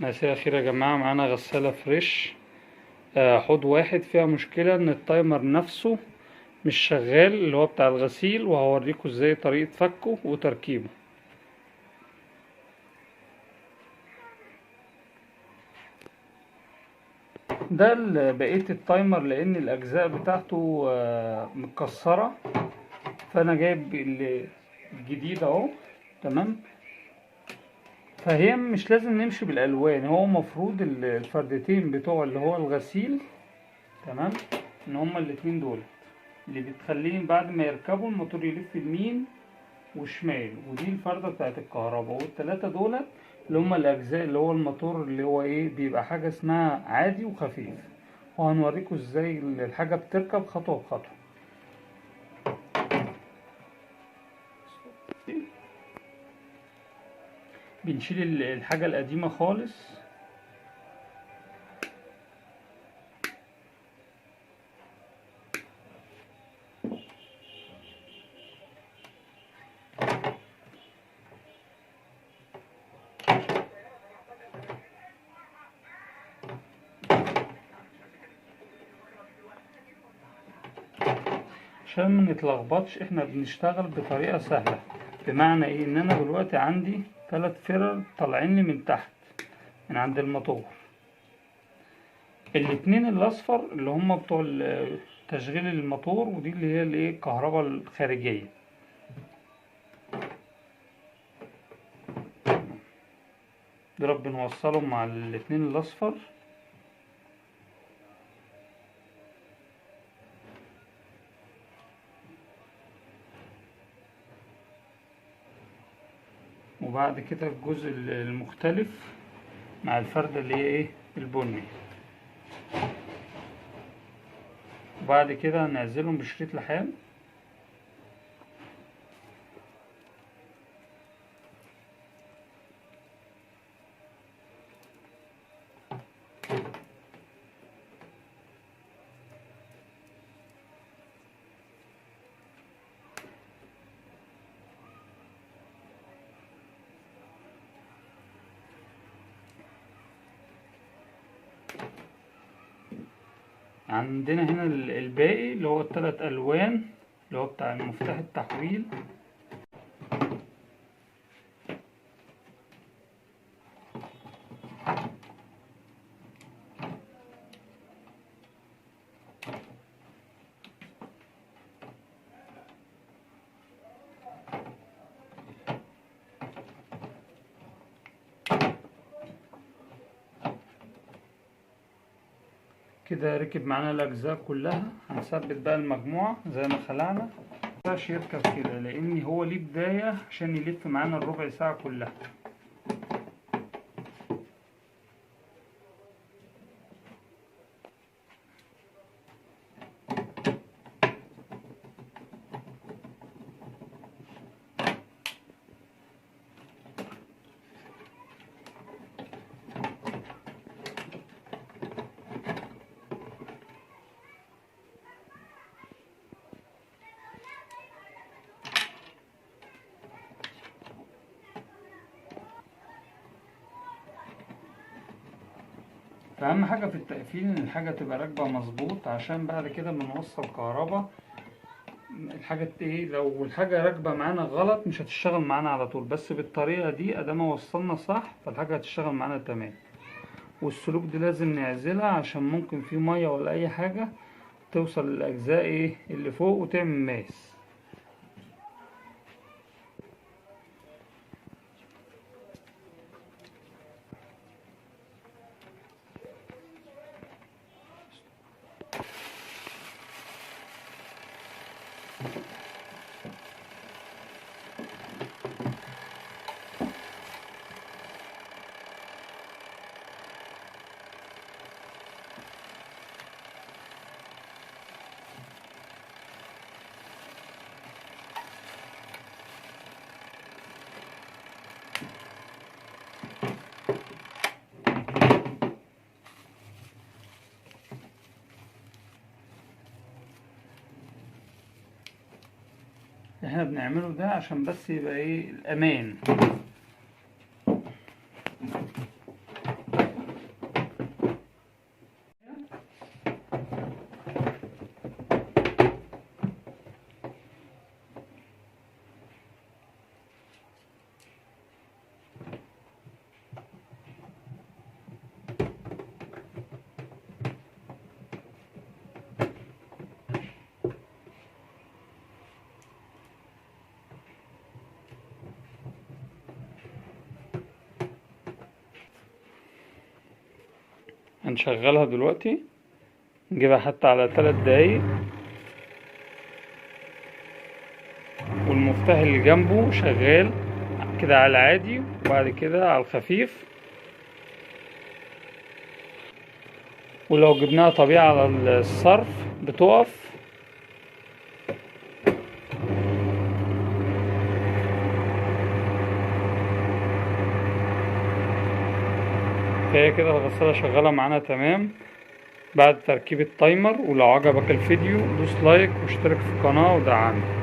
مساء الخير يا جماعة. معانا غسالة فريش حوض واحد. فيها مشكلة ان التايمر نفسه مش شغال، اللي هو بتاع الغسيل، وهوريكم ازاي طريقة فكه وتركيبه. ده بقية التايمر لان الاجزاء بتاعته متكسرة، فانا جايب الجديد اهو. تمام. فهي مش لازم نمشي بالالوان، هو مفروض الفردتين بتوع اللي هو الغسيل، تمام، ان هما الاتنين دول اللي بتخليه بعد ما يركبوا الموتور يلف يمين وشمال، ودي الفردة بتاعت الكهرباء. والتلاتة دولت اللي هما الأجزاء اللي هو الموتور، اللي هو إيه، بيبقى حاجة اسمها عادي وخفيف، وهنوريكم ازاي الحاجة بتركب خطوة بخطوة. بنشيل الحاجة القديمة خالص، عشان ما نتلخبطش. احنا بنشتغل بطريقة سهلة، بمعنى ايه، ان انا دلوقتي عندي 3 فرر طالعين لي من تحت من عند الموتور. الاتنين الاصفر اللي هم بتوع تشغيل الموتور، ودي اللي هي الايه، الكهرباء الخارجية. دول بنوصلهم مع الاتنين الاصفر، وبعد كده الجزء المختلف مع الفردة اللي هي ايه، البني. وبعد كده هنعزلهم بشريط لحام. عندنا هنا الباقي اللي هو التلات ألوان اللي هو بتاع مفتاح التحويل. كده ركب معانا الأجزاء كلها. هنثبت بقى المجموعة زي ما خلعنا. مينفعش يركب كده لأن هو ليه بداية عشان يلف معانا الربع ساعة كلها. فأهم حاجة في التقفيل إن الحاجة تبقى راكبة مظبوط، عشان بعد كده بنوصل كهرباء الحاجة ايه، لو الحاجة راكبة معانا غلط مش هتشتغل معانا على طول، بس بالطريقة دي ادام وصلنا صح فالحاجة هتشتغل معانا تمام. والسلوك دي لازم نعزلها عشان ممكن في مية ولا اي حاجة توصل للاجزاء ايه اللي فوق وتعمل ماس. احنا بنعمله ده عشان بس يبقى ايه، الامان. هنشغلها دلوقتي، نجيبها حتى على 3 دقايق، والمفتاح اللي جنبه شغال كده على العادي وبعد كده على الخفيف. ولو جبناها طبيعي على الصرف بتقف. فهي كده الغسالة شغالة معانا تمام بعد تركيب التايمر. ولو عجبك الفيديو دوس لايك واشترك في القناة ودعمني.